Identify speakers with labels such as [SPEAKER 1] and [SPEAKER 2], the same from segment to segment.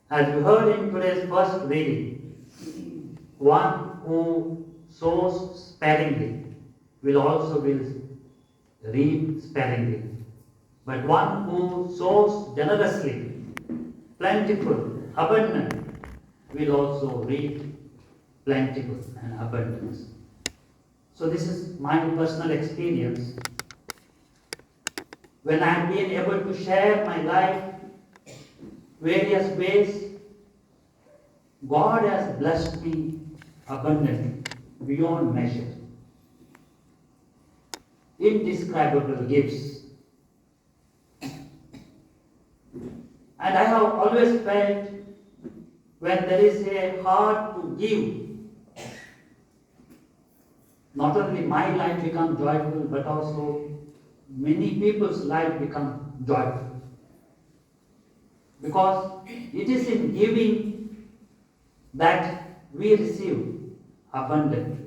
[SPEAKER 1] As you heard in today's first reading, one who sows sparingly will reap sparingly. But one who sows generously, plentiful, abundant, will also reap plentiful and abundance. So this is my personal experience. When I have been able to share my life various ways, God has blessed me abundantly, beyond measure. Indescribable gifts. And I have always felt when there is a heart to give, not only my life becomes joyful, but also many people's life become joyful. Because it is in giving that we receive abundantly.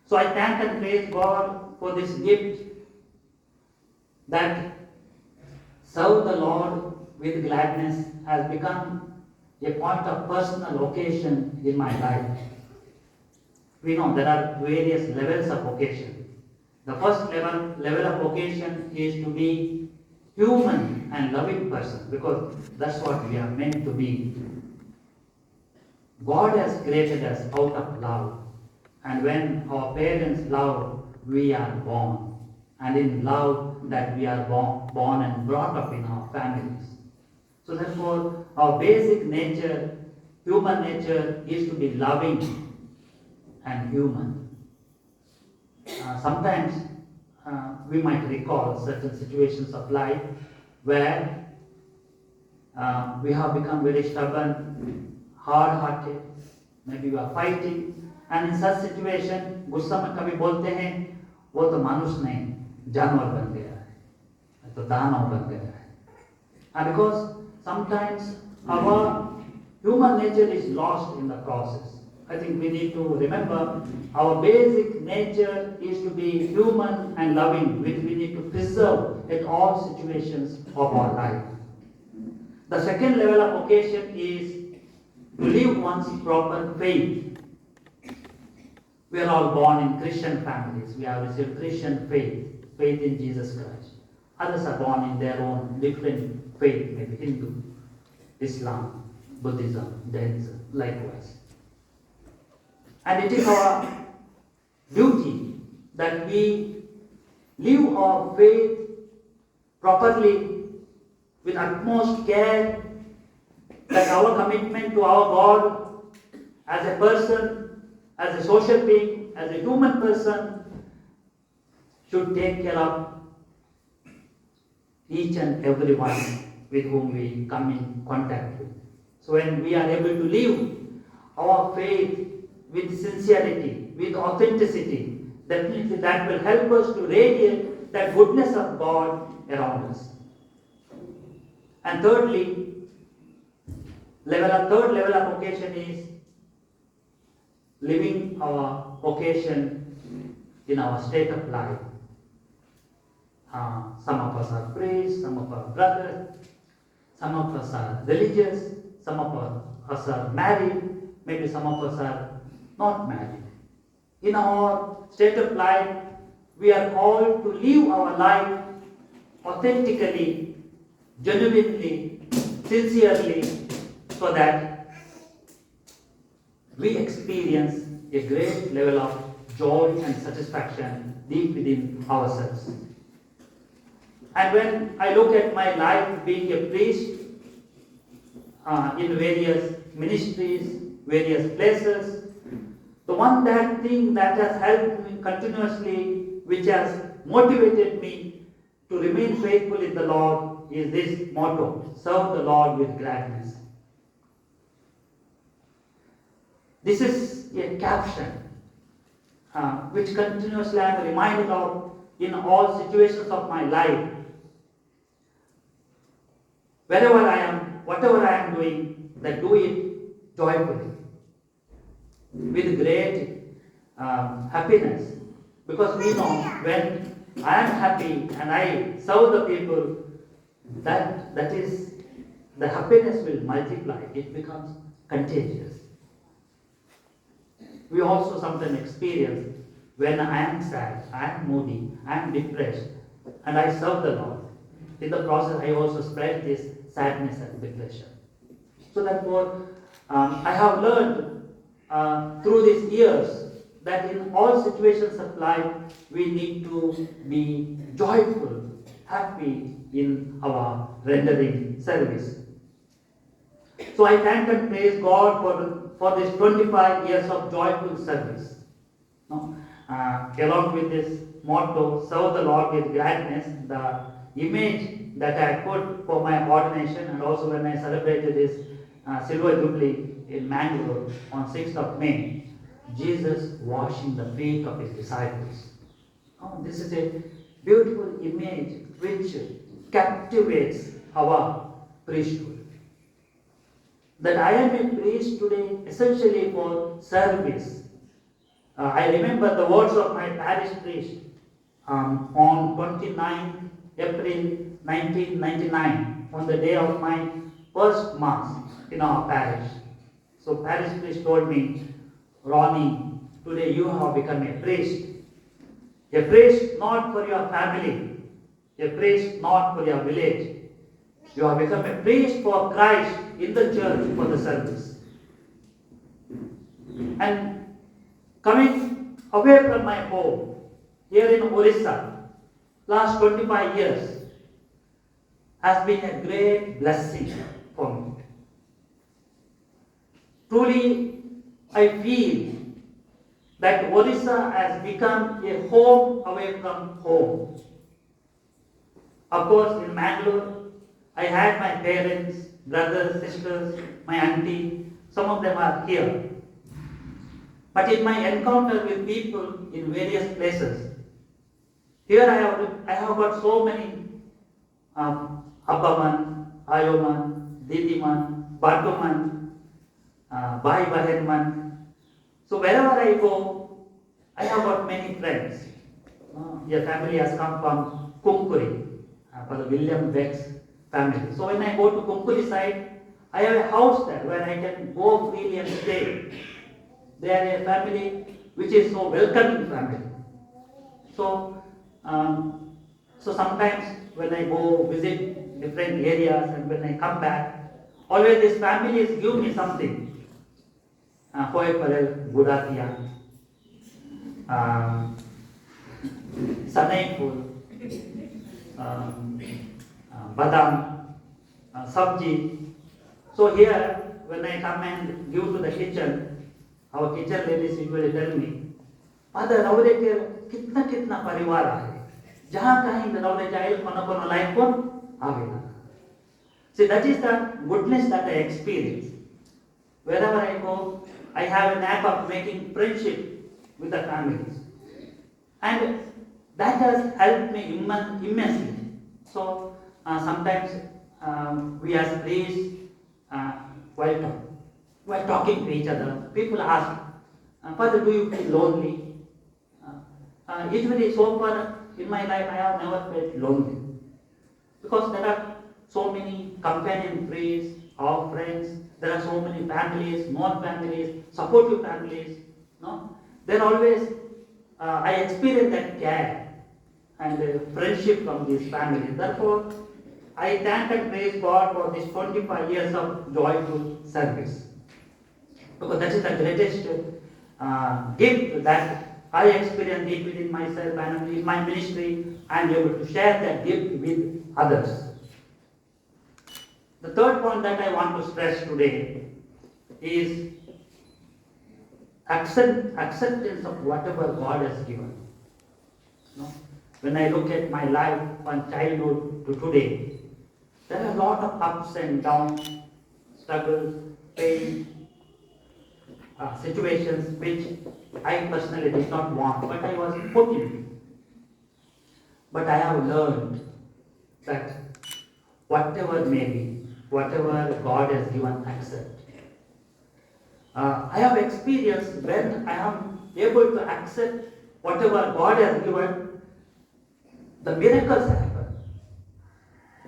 [SPEAKER 1] So I thank and praise God for this gift that serve the Lord with gladness has become a point of personal occasion in my life. We know there are various levels of occasion. The first level of occasion is to be human and loving person, because that's what we are meant to be. God has created us out of love, and when our parents love, we are born. And in love that we are born and brought up in our families. So therefore, our basic nature, human nature, is to be loving and human. Sometimes we might recall certain situations of life where we have become very stubborn, hard-hearted, maybe we are fighting, and in such situation, गुस्सा में कभी बोलते हैं, वो तो मनुष्य नहीं, जानवर बन गया है, तो दानव बन गया है. And because sometimes our human nature is lost in the process. I think we need to remember our basic nature is to be human and loving, which we need to preserve at all situations of our life. The second level of occasion is to live one's proper faith. We are all born in Christian families. We have received Christian faith in Jesus Christ. Others are born in their own different faith, maybe Hindu, Islam, Buddhism, Jainism, likewise. And it is our duty that we live our faith properly with utmost care, that our commitment to our God as a person, as a social being, as a human person, should take care of each and every one with whom we come in contact with. So when we are able to live our faith with sincerity, with authenticity, definitely that will help us to radiate that goodness of God around us. And thirdly, third level of vocation is living our vocation in our state of life. Some of us are priests, some of us are brothers, some of us are religious, some of us are married, maybe some of us are not married. In our state of life, we are called to live our life authentically, genuinely, sincerely, so that we experience a great level of joy and satisfaction deep within ourselves. And when I look at my life being a priest in various ministries, various places, the one thing that has helped me continuously, which has motivated me to remain faithful in the Lord, is this motto: serve the Lord with gladness. This is a caption which continuously I am reminded of in all situations of my life. Wherever I am, whatever I am doing, that do it joyfully, with great happiness. Because we know when I am happy and I serve the people, that is, the happiness will multiply, it becomes contagious. We also sometimes experience when I am sad, I am moody, I am depressed, and I serve the Lord. In the process, I also spread this sadness and depression. So therefore, I have learned through these years that in all situations of life, we need to be joyful, happy in our rendering service. So I thank and praise God for this 25 years of joyful service. No? Along with this motto, serve the Lord with gladness, the image that I put for my ordination, and also when I celebrated this Silver Jubilee in Mangalore on 6th of May, Jesus washing the feet of his disciples. Oh, this is a beautiful image which captivates our priesthood. That I am a priest today essentially for service. I remember the words of my parish priest on 29 April 1999, on the day of my first Mass in our parish. So parish priest told me, Ronnie, today you have become a priest. A priest not for your family, a priest not for your village. You have become a priest for Christ in the church for the service. And coming away from my home, here in Orissa, last 25 years, has been a great blessing for me. Truly, I feel that Orissa has become a home away from home. Of course, in Mangalore, I had my parents, brothers, sisters, my auntie, some of them are here. But in my encounter with people in various places, here I have got so many Abbaman, Ayoman, Didiman, Batuman, Bhai Bahenman. So wherever I go, I have got many friends. Your family has come from Kumkuri, for the William Beck's family. So when I go to Kumkuri side, I have a house there where I can go freely and stay. They are a family which is so welcoming family. So, sometimes when I go visit different areas and when I come back, always this family give me something. Koi Parel, Budatia, Sanai Ful, Badam, Sabji. So here, when I come and give to the kitchen, our kitchen ladies usually tell me, Father, नवरे के कितना कितना परिवार है, जहाँ कहीं नवरे जाए कोनो life को आवेगा. See, that is the goodness that I experience. Wherever I go, I have a knack of making friendship with the families, and that has helped me immensely. So sometimes we as priests, while talking to each other, people ask, Father, do you feel lonely? Usually, so far in my life, I have never felt lonely, because there are so many companion priests, our friends. There are so many families, non-families, supportive families. No, they're always. I experience that care and friendship from these families. Therefore, I thank and praise God for this 25 years of joyful service, because that is the greatest gift that I experience deep within myself, and in my ministry, I am able to share that gift with others. The third point that I want to stress today is acceptance of whatever God has given. No? When I look at my life from childhood to today, there are a lot of ups and downs, struggles, pain, situations which I personally did not want, but I was put in. But I have learned that whatever may be, whatever God has given, accept. I have experienced when I am able to accept whatever God has given, the miracles happen.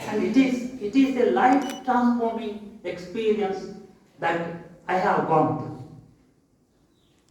[SPEAKER 1] And And it is a life transforming experience that I have gone through.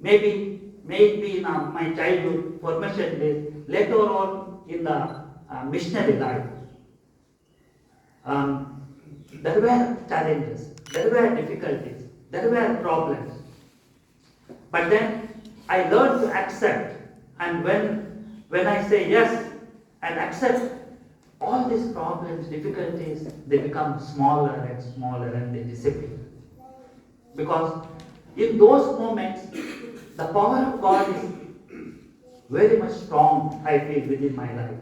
[SPEAKER 1] Maybe in my childhood formation days, later on in the missionary life. There were challenges, there were difficulties, there were problems. But then I learned to accept, and when I say yes and accept, all these problems, difficulties, they become smaller and smaller and they disappear. Because in those moments, the power of God is very much strong, I feel, within my life.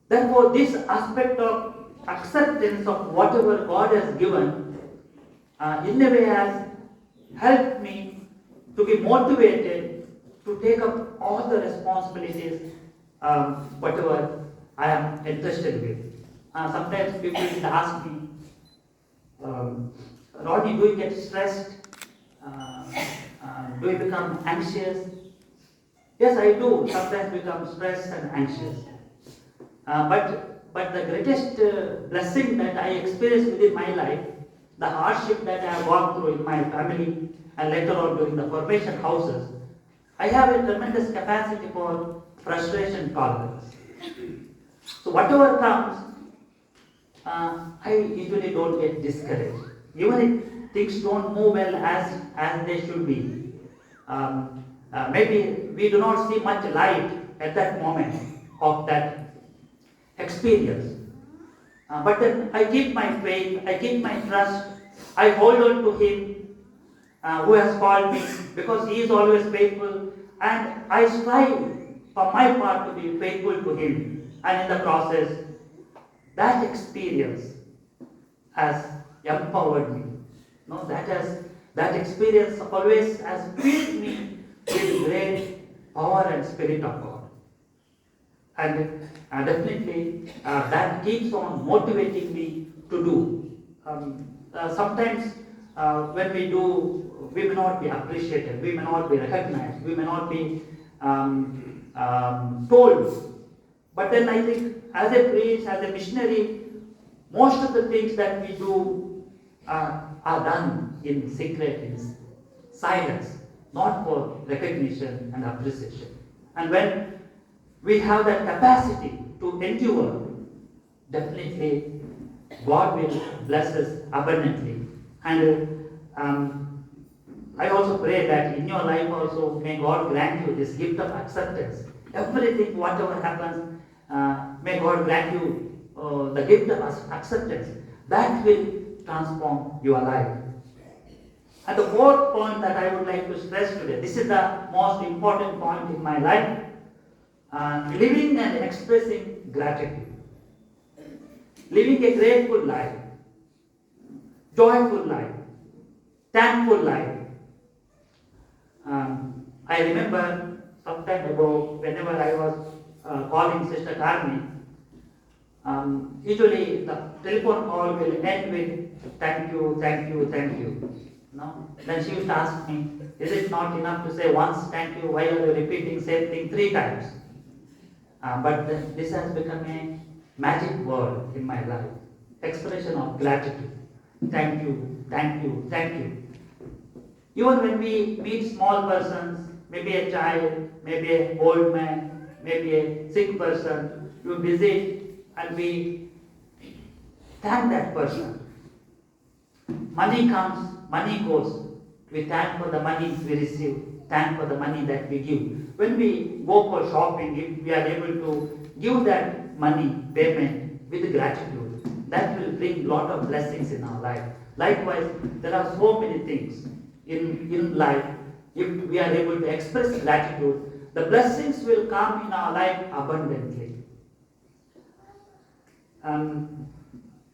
[SPEAKER 1] Therefore, this aspect of acceptance of whatever God has given, in a way has helped me to be motivated to take up all the responsibilities, whatever I am interested with. Sometimes people ask me, Rodney, do you get stressed? Do you become anxious? Yes, I do sometimes become stressed and anxious. But the greatest blessing that I experienced within my life, the hardship that I have gone through in my family and later on during the formation houses, I have a tremendous capacity for frustration tolerance. So whatever comes, I usually don't get discouraged. Even if things don't move well as they should be. Maybe we do not see much light at that moment of that experience. But then I keep my faith, I keep my trust, I hold on to Him who has called me, because He is always faithful, and I strive for my part to be faithful to Him. And in the process, that experience has empowered me. No, that experience always has filled me with great power and spirit of God. And definitely that keeps on motivating me to do. Sometimes when we do, we may not be appreciated, we may not be recognized, we may not be told. But then I think as a priest, as a missionary, most of the things that we do are done in secret, in silence, not for recognition and appreciation. And when we have that capacity to endure, definitely God will bless us abundantly. And I also pray that in your life also, may God grant you this gift of acceptance. Everything, whatever happens, may God grant you the gift of acceptance. That will transform your life. And the fourth point that I would like to stress today, this is the most important point in my life. Living and expressing gratitude. Living a grateful life, joyful life, thankful life. I remember some time ago, whenever I was calling Sister Carmi, usually the telephone call will end with thank you, thank you, thank you. No? Then she used to ask me, is it not enough to say once thank you? Why are you repeating same thing 3 times? But this has become a magic word in my life. Expression of gratitude. Thank you, thank you, thank you. Even when we meet small persons, maybe a child, maybe an old man, maybe a sick person, you visit and we thank that person. Money comes, money goes. We thank for the money we receive. Thank for the money that we give. When we go for shopping, if we are able to give that money payment with gratitude, that will bring a lot of blessings in our life. Likewise, there are so many things in life. If we are able to express gratitude, the blessings will come in our life abundantly. In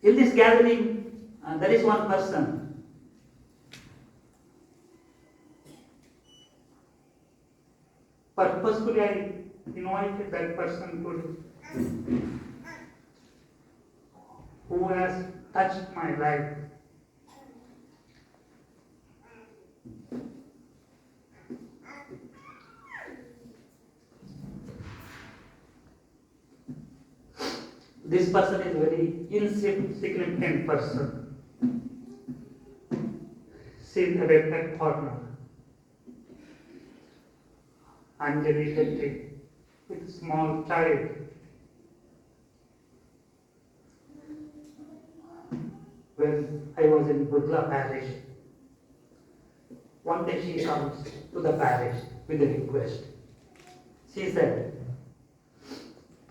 [SPEAKER 1] this gathering, there is one person. Purposefully, I invited that person who has touched my life. this person is very insignificant person. She is a red corner. Anjali Shetty with a small child. When I was in Budla parish, one day she comes to the parish with a request. She said,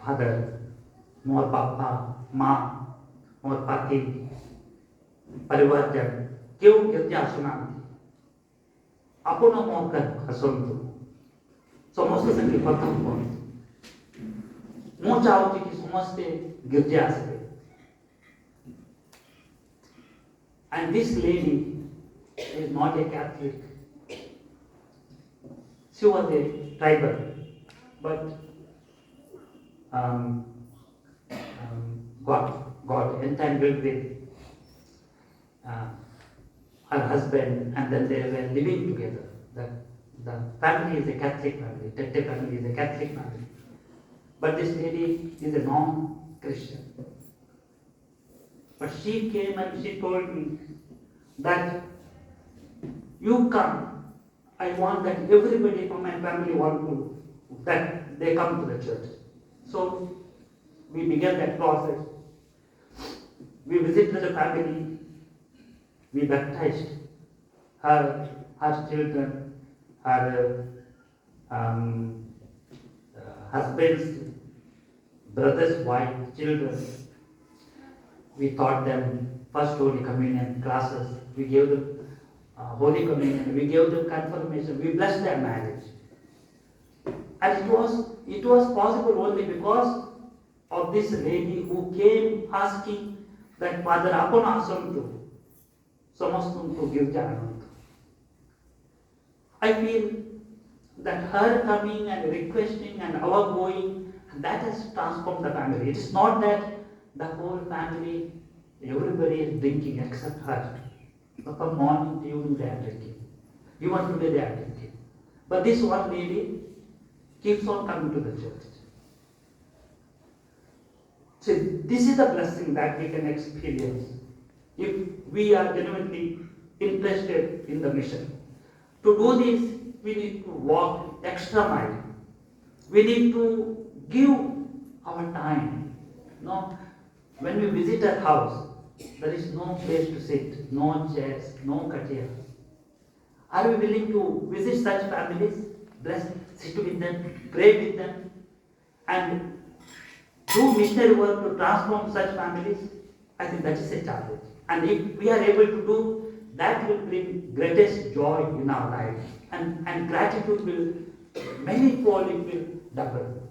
[SPEAKER 1] Father, more Papa, Ma, more Pati, Parivarjan, क्यों गिरजा सुनाती अपनो मौका हसंतु समस्त संग प्रथम point मो चाहो कि समस्त गिरजा से and this lady is not a Catholic. She was a tribal, but got entangled with her husband, and then they were living together. The family is a Catholic family, Tette family is a Catholic family. But this lady is a non-Christian. But she came and she told me that you come, I want that everybody from my family that they come to the church. So we began that process. We visited the family. We baptized her children, her husband's brother's wife, children. We taught them first Holy Communion classes. We gave them Holy Communion. We gave them confirmation. We blessed their marriage. And it was possible only because of this lady who came asking that Father Apon Asamtu. Samastuntu Girjanantu. I feel that her coming and requesting and our going, that has transformed the family. It is not that the whole family, everybody is drinking except her. From morning to evening they are drinking. Even today they are drinking. But this one lady keeps on coming to the church. So this is the blessing that we can experience if we are genuinely interested in the mission. To do this, we need to walk extra mile. We need to give our time. No, when we visit a house, there is no place to sit, no chairs, no katia. Are we willing to visit such families, bless, sit with them, pray with them, and do missionary work to transform such families? I think that is a challenge. And if we are able to do, that will bring greatest joy in our life. And gratitude will, manyfold it will double.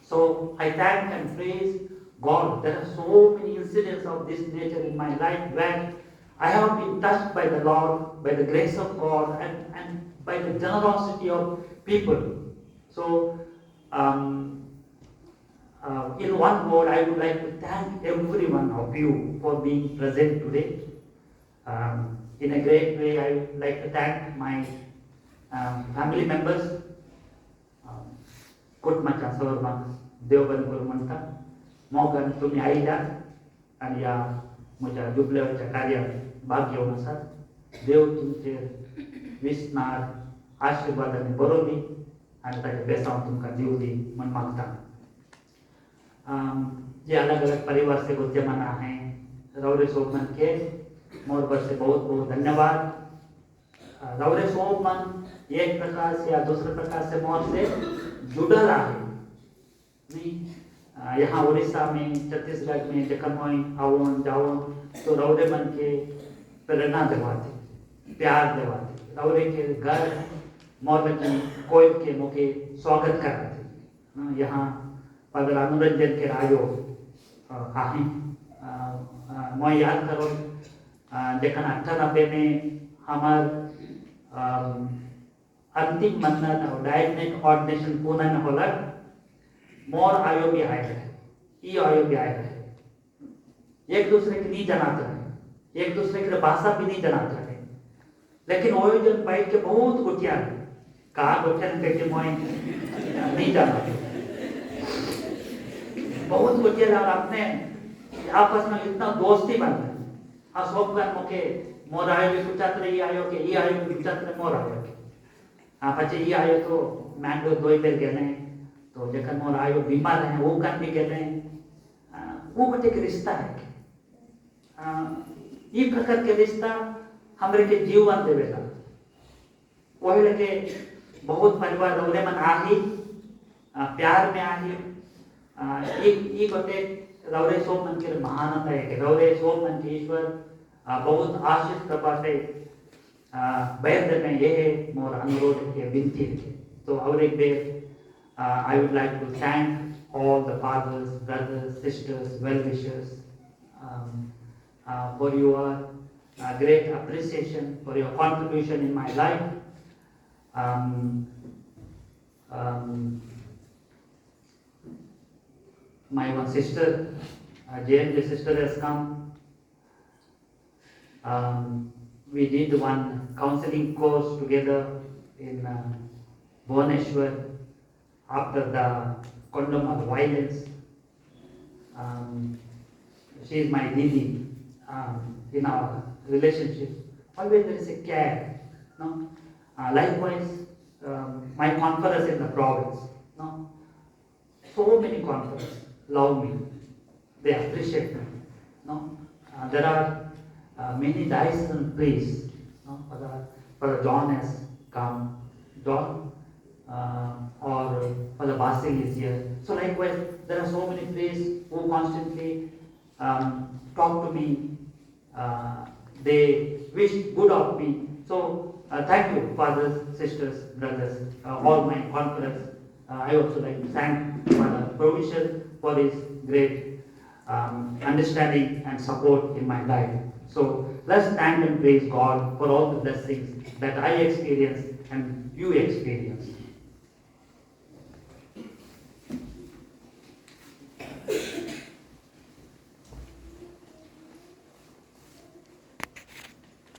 [SPEAKER 1] So I thank and praise God. There are so many incidents of this nature in my life where I have been touched by the Lord, by the grace of God, and by the generosity of people. So, in one word, I would like to thank every one of you for being present today. In a great way, I would like to thank my family members, Kutmacha Savarma, Deoban Gurmanta, Morgan Tumi Aida, and Ya Muja Dubla Chakaria, Bagyo Masat, Deo Tumche, Vishnar, Ashirbadan Borodi, and the best of Tumka Diudi, Manmakta. ये अलग अलग परिवार से बुद्धिमाना हैं रौरे सोमन के मोर पर से बहुत बहुत धन्यवाद रौरे सोमन एक प्रकार से या दूसरे प्रकार से मोर से जुड़ा रहा है नहीं यहाँ उड़ीसा में छत्तीसगढ़ में जखमोई आवन जावन तो रौरे मन के प्रेरणा दिवाते प्यार दिवाते रौरे के घर मोर की कोई के मुके स्वागत करते यहाँ पदर अनुरंजन के रायो आहे मैं याद करो जखन 98 में हमार अंतिम मन्नत और डायरेक्ट ऑर्डिनेशन पुणे में होला मोर आयो भी आए रहे ई आयो भी आए रहे एक दूसरे के नहीं जनाते रहे एक दूसरे के भाषा भी नहीं जनाते रहे लेकिन वो जन बैठ के बहुत गुटिया कहा गुटियन पे के मैं नहीं जाना बहुत कुछ और अपने आपस में इतना दोस्ती बन गई आ सब कर मुके मोर आयो के कुचात्र ये आयो के ये आयो के कुचात्र मोर आयो के आ પછી ये आयो तो मैंगो दोई बेर गेले तो जखन मोर आयो बीमार है वो कान भी गेले वो बटे के रिश्ता है ये प्रकार के रिश्ता हमरे के जीवन देवेला ओहिले के बहुत परिवार रौरे मन आही प्यार में आही ये बटे रौरे सो मन के महानता है कि रौरे सो मन के ईश्वर बहुत आशीष करवाते बैद में ये मोर अनुरोध के विनती है तो और एक बेर I would like to thank all the fathers, brothers, sisters, well-wishers for your great appreciation, for your contribution in my life. My one sister, JNJ sister has come. We did one counseling course together in Bhubaneswar after the condom of violence. She is my Didi in our relationship. Always there is a care. No? Likewise, my conference in the province. No? So many conferences love me. They appreciate me. No? There are many diocesan priests. No? Father John has come. John or Father Basil is here. So likewise, there are so many priests who constantly talk to me. They wish good of me. So thank you, fathers, sisters, brothers, all my conference. I also like to thank Father Provision for his great understanding and support in my life. So let's thank and praise God for all the blessings that I experienced and you experienced.